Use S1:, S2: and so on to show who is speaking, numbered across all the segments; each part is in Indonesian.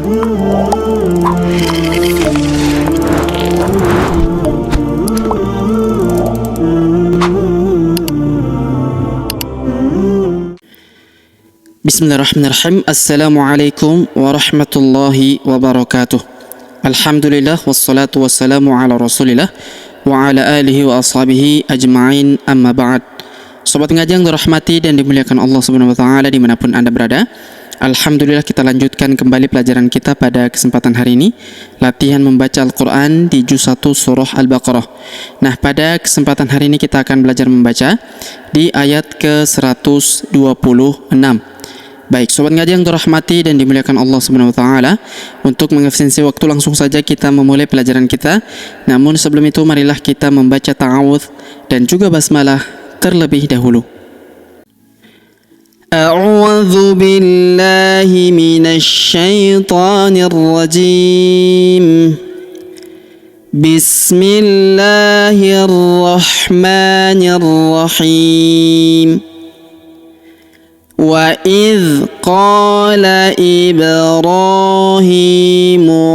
S1: Bismillahirrahmanirrahim. Assalamualaikum warahmatullahi wabarakatuh. Alhamdulillah wassalatu wassalamu ala rasulillah wa ala alihi wa ashabihi ajma'in, amma ba'd. Sobat ngaji yang dirahmati dan dimuliakan Allah Subhanahu wa taala dimanapun Anda berada, alhamdulillah kita lanjutkan kembali pelajaran kita pada kesempatan hari ini, latihan membaca Al-Quran di juz 1 surah Al-Baqarah. Nah, pada kesempatan hari ini kita akan belajar membaca di ayat ke-126. Baik, sobat ngaji yang dirahmati dan dimuliakan Allah Subhanahu wa taala, untuk mengefisiensi waktu langsung saja kita memulai pelajaran kita. Namun sebelum itu marilah kita membaca ta'awudz dan juga basmalah terlebih dahulu. A'udzu billahi minasy syaithanir rajim. Bismillahirrahmanirrahim. وَإِذْ قَالَ إِبْرَاهِيمُ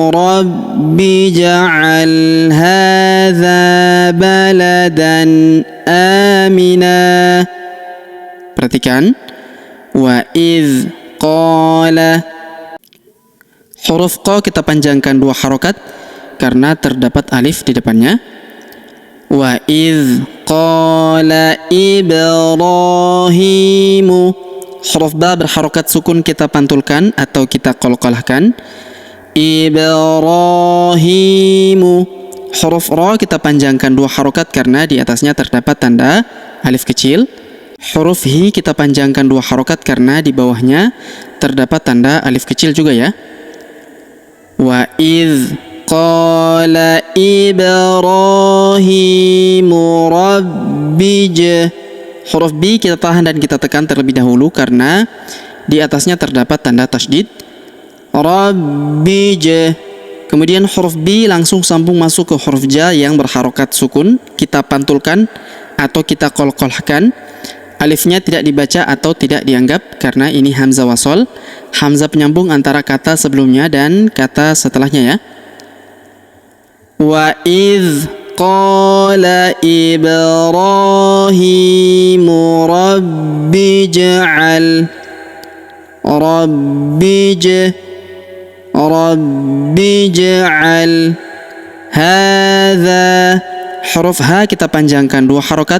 S1: رَبِّ اجْعَلْ هَذَا بَلَدًا آمِنًا. Perhatikan, وَإِذْ قَالَ, huruf qa kita panjangkan 2 harokat karena terdapat alif di depannya. وَإِذْ قَالَ إِبْرَاهِيمُ, huruf ba berharokat sukun kita pantulkan atau kita qalqalahkan. Ibrahimu, huruf ra kita panjangkan 2 harokat karena di atasnya terdapat tanda alif kecil. Huruf hi kita panjangkan 2 harokat karena di bawahnya terdapat tanda alif kecil juga ya. Wa idz qala Ibrahimu rabbij, huruf B kita tahan dan kita tekan terlebih dahulu karena di atasnya terdapat tanda tasydid. Rabbij. Kemudian huruf B langsung sambung masuk ke huruf ja yang berharokat sukun, kita pantulkan atau kita qalqalahkan. Alifnya tidak dibaca atau tidak dianggap karena ini hamzah wasol, hamzah penyambung antara kata sebelumnya dan kata setelahnya ya. Wa idz qala Ibrahimu rabbij'al hadza, huruf ha kita panjangkan 2 harokat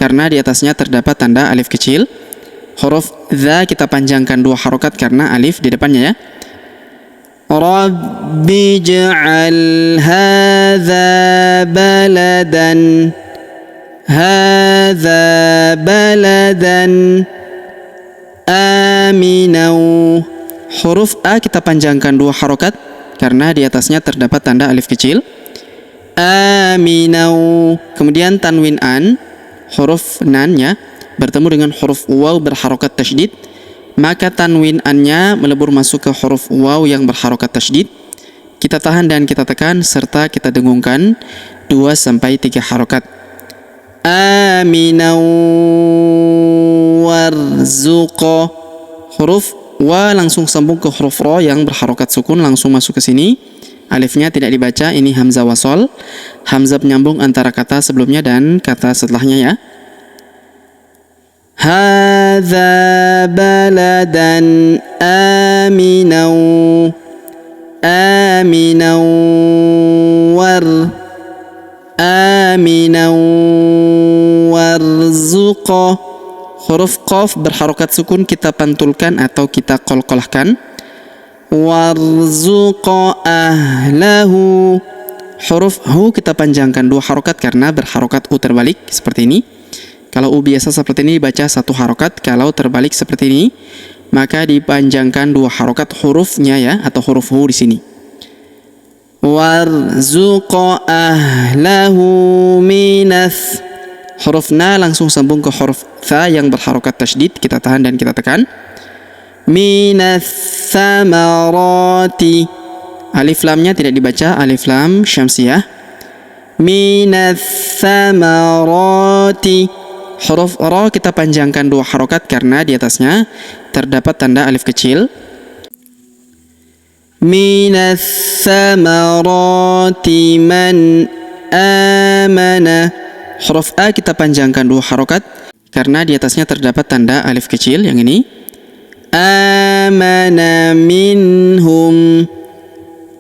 S1: karena di atasnya terdapat tanda alif kecil. Huruf za kita panjangkan 2 harokat karena alif di depannya ya. Rabbij'al hadza baladan aminau, huruf a kita panjangkan 2 harokat karena di atasnya terdapat tanda alif kecil. Aminau. Kemudian tanwin an, huruf nan ya, bertemu dengan huruf waw berharokat tasydid, maka tanwin an-nya melebur masuk ke huruf waw yang berharokat tasydid. Kita tahan dan kita tekan serta kita dengungkan 2-3 harokat. Aminau warzuqa, huruf wa langsung sambung ke huruf ra yang berharokat sukun, langsung masuk ke sini. Alifnya tidak dibaca, ini hamzah wasol, hamzah penyambung antara kata sebelumnya dan kata setelahnya ya. Hadza baladan aminau warzuqa, huruf qaf berharokat sukun kita pantulkan atau kita qalqalahkan. Warzuqa ahlahu, huruf hu kita panjangkan 2 harokat karena berharokat u terbalik seperti ini. Kalau u biasa seperti ini dibaca 1 harokat, kalau terbalik seperti ini maka dipanjangkan 2 harokat hurufnya ya, atau huruf hu di sini. Warzuqa ahlahu minas, huruf na langsung sambung ke huruf tha yang berharokat tasydid, kita tahan dan kita tekan. Minas samarati, alif lamnya tidak dibaca, alif lam syamsiyah. Minas samarati, huruf ra kita panjangkan 2 harokat karena di atasnya terdapat tanda alif kecil. minas samarati man amana. Huruf A kita panjangkan 2 harokat karena di atasnya terdapat tanda alif kecil yang ini. Amana minhum,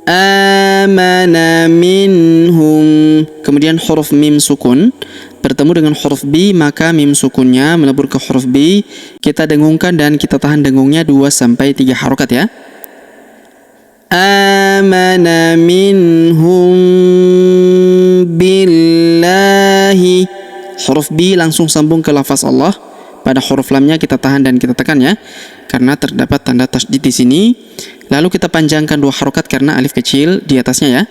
S1: amana minhum. Kemudian huruf mim sukun bertemu dengan huruf B, maka mim sukunnya melebur ke huruf B. Kita dengungkan dan kita tahan dengungnya 2-3 harokat ya. Amana minhum billahi. Huruf B langsung sambung ke lafaz Allah. Pada huruf lamnya kita tahan dan kita tekan ya, karena terdapat tanda tasydid di sini. Lalu kita panjangkan 2 harokat karena alif kecil di atasnya ya.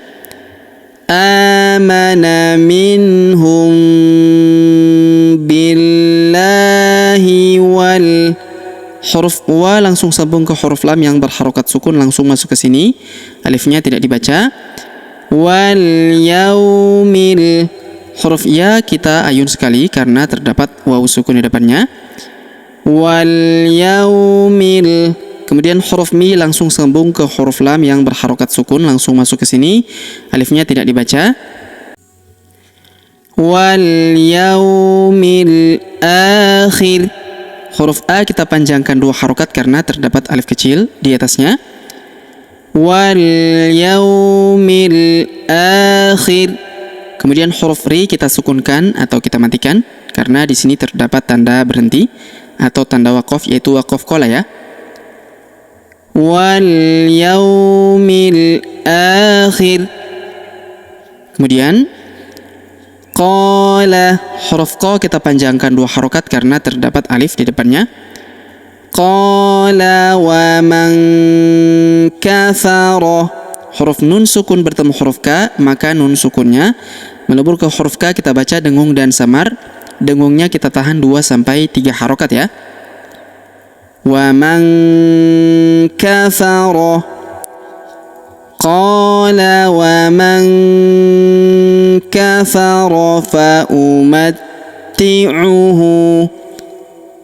S1: Amana minhum billahi wal. Huruf wa langsung sambung ke huruf lam yang berharokat sukun, langsung masuk ke sini. Alifnya tidak dibaca. Wal yaumil. Huruf ya kita ayun sekali karena terdapat waw sukun di depannya. Wal yaumil. Kemudian huruf mi langsung sambung ke huruf lam yang berharokat sukun, langsung masuk ke sini. Alifnya tidak dibaca. Wal yaumil akhir. Huruf A kita panjangkan 2 harokat karena terdapat alif kecil di atasnya. Wal yaumil akhir. Kemudian huruf ri kita sukunkan atau kita matikan karena di sini terdapat tanda berhenti atau tanda waqaf, yaitu waqaf qola ya. Wal yaumil akhir. Kemudian qala, huruf qa kita panjangkan 2 harokat karena terdapat alif di depannya. Qala wa man kafara. Huruf nun sukun bertemu huruf ka, maka nun sukunnya melebur ke huruf ka, kita baca dengung dan samar. Dengungnya kita tahan 2-3 harokat ya. Wa man kafara. Qala wa man kafara fa umatti'uhu.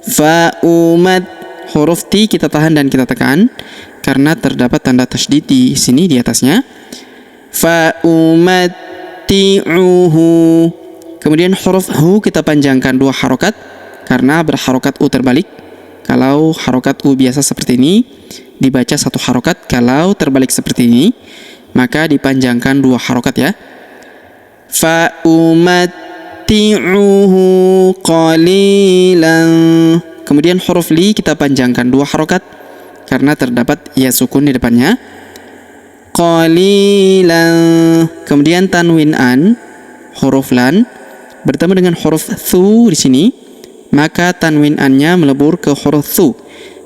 S1: Fa umat. Huruf ti kita tahan dan kita tekan karena terdapat tanda tasydid di sini di atasnya. Fa umatti'uhu. Kemudian huruf hu kita panjangkan 2 harokat karena berharokat u terbalik. Kalau harokat u biasa seperti ini dibaca 1 harokat, kalau terbalik seperti ini maka dipanjangkan 2 harokat ya. Fa umatti'uhu qalilan. Kemudian huruf li kita panjangkan 2 harokat karena terdapat ya sukun di depannya. Qalilan. Kemudian tanwin an, huruf lan bertemu dengan huruf thu di sini, maka tanwin an-nya melebur ke huruf thu.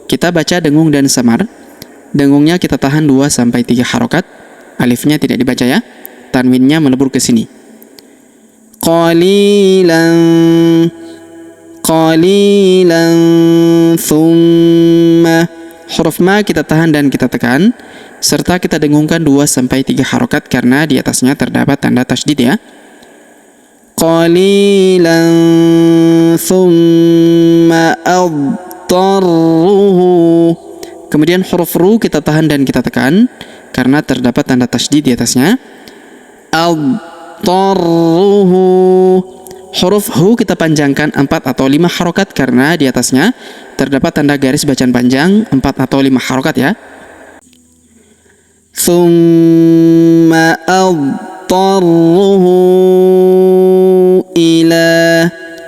S1: Kita baca dengung dan samar. Dengungnya kita tahan 2-3 harokat. Alifnya tidak dibaca ya. Tanwinnya melebur ke sini. Qalilan. Qalilan thumma. Huruf ma kita tahan dan kita tekan serta kita dengungkan 2-3 harokat karena di atasnya terdapat tanda tasydid ya. Qalilan thumma adtarruhu. Kemudian huruf ru kita tahan dan kita tekan karena terdapat tanda tasydid di atasnya. Adtarruhu. Huruf hu kita panjangkan 4 atau 5 harokat karena di atasnya terdapat tanda garis bacaan panjang 4 atau 5 harokat ya. Thumma adtarruhu ila.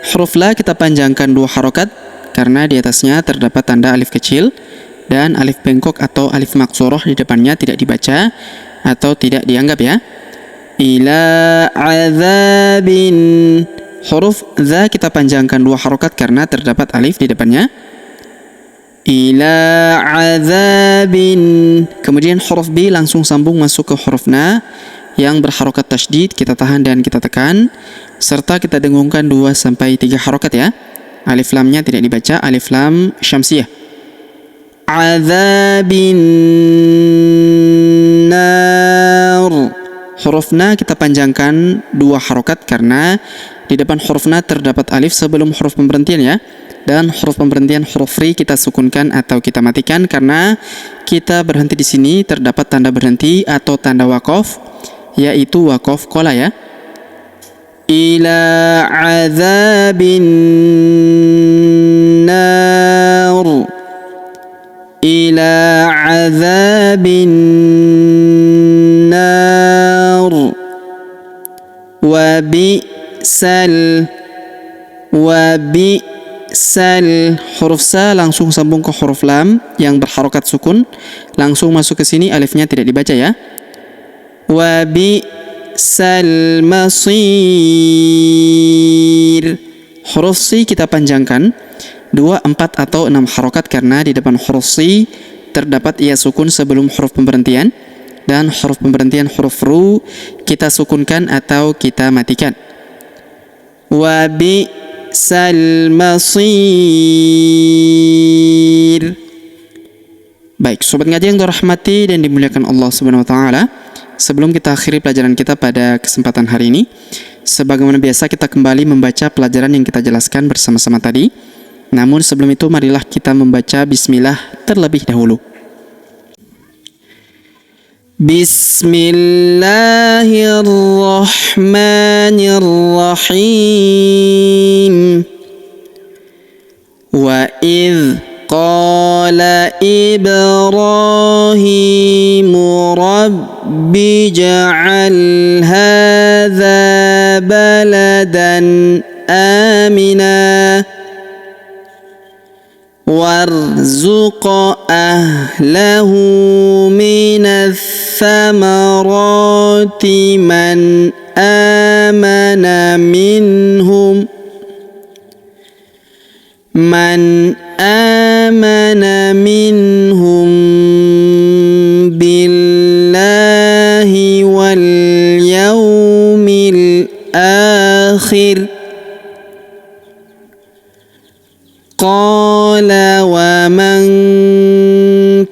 S1: Huruf la kita panjangkan 2 harokat karena di atasnya terdapat tanda alif kecil dan alif bengkok atau alif maksurah di depannya tidak dibaca atau tidak dianggap ya. Ila azabin. Huruf za kita panjangkan 2 harokat karena terdapat alif di depannya. Ila azabin. Kemudian huruf B langsung sambung masuk ke huruf na yang berharokat tasydid, kita tahan dan kita tekan serta kita dengungkan 2-3 harokat ya. Alif lamnya tidak dibaca, alif lam syamsiyah. Azabin nar. Huruf huruf na kita panjangkan 2 harokat karena di depan huruf na terdapat alif sebelum huruf pemberhentian ya. Dan huruf pemberhentian huruf ri kita sukunkan atau kita matikan karena kita berhenti di sini terdapat tanda berhenti atau tanda waqaf, yaitu waqaf qola ya. Ila azabin nar, ila azabin nar, wa bi'sal, sal. Huruf sa langsung sambung ke huruf lam yang berharokat sukun, langsung masuk ke sini, alifnya tidak dibaca ya. Wa bi'sal masir. Huruf si kita panjangkan 2, 4 atau 6 harokat karena di depan huruf si terdapat ia sukun sebelum huruf pemberhentian, dan huruf pemberhentian huruf ru kita sukunkan atau kita matikan. Wa bi'sal masir. Baik, sobat ngaji yang dirahmati dan dimuliakan Allah Subhanahu wa taala, sebelum kita akhiri pelajaran kita pada kesempatan hari ini, sebagaimana biasa kita kembali membaca pelajaran yang kita jelaskan bersama-sama tadi. Namun sebelum itu marilah kita membaca bismillah terlebih dahulu. Bismillahirrahmanirrahim. Wa idh qala Ibrahimu rabbi ja'al hadha baladan amina warzuq ahlahu minats thamarati man amana minhum billahi wal yawmil akhir. Qala wa man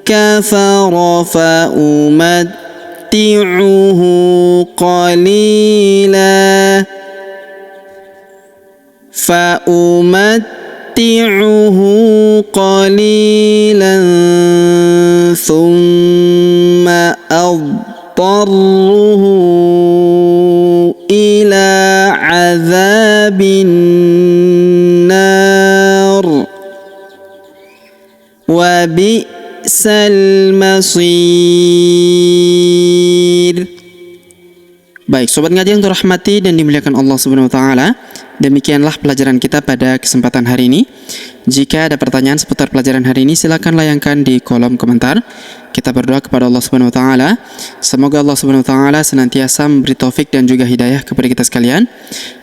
S1: kafara fa umatti'uhu qalila thumma adtarruhu ila azabin nar wa bi'sal masir. Baik, sobat ngaji yang dirahmati dan dimuliakan Allah Subhanahu wa taala, demikianlah pelajaran kita pada kesempatan hari ini. Jika ada pertanyaan seputar pelajaran hari ini, silakan layangkan di kolom komentar. Kita berdoa kepada Allah Subhanahu wa taala, semoga Allah Subhanahu wa taala senantiasa memberi taufik dan juga hidayah kepada kita sekalian,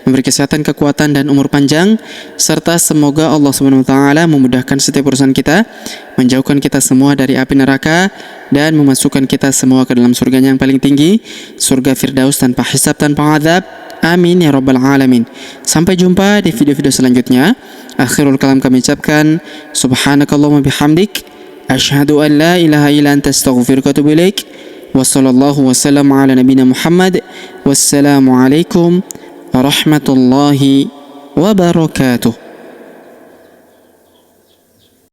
S1: memberi kesehatan, kekuatan dan umur panjang, serta semoga Allah Subhanahu wa taala memudahkan setiap urusan kita, menjauhkan kita semua dari api neraka dan memasukkan kita semua ke dalam surganya yang paling tinggi, surga Firdaus tanpa hisab, tanpa azab. Amin ya rabbal alamin. Sampai jumpa di video-video selanjutnya. Akhirul kalam kami ucapkan subhanakallahumma bihamdik asyhadu an la ilaha illa anta astaghfiruka wa atubu ilaik. Wa sallallahu wasallam ala nabiyina Muhammad. Wassalamu alaikum warahmatullahi wabarakatuh.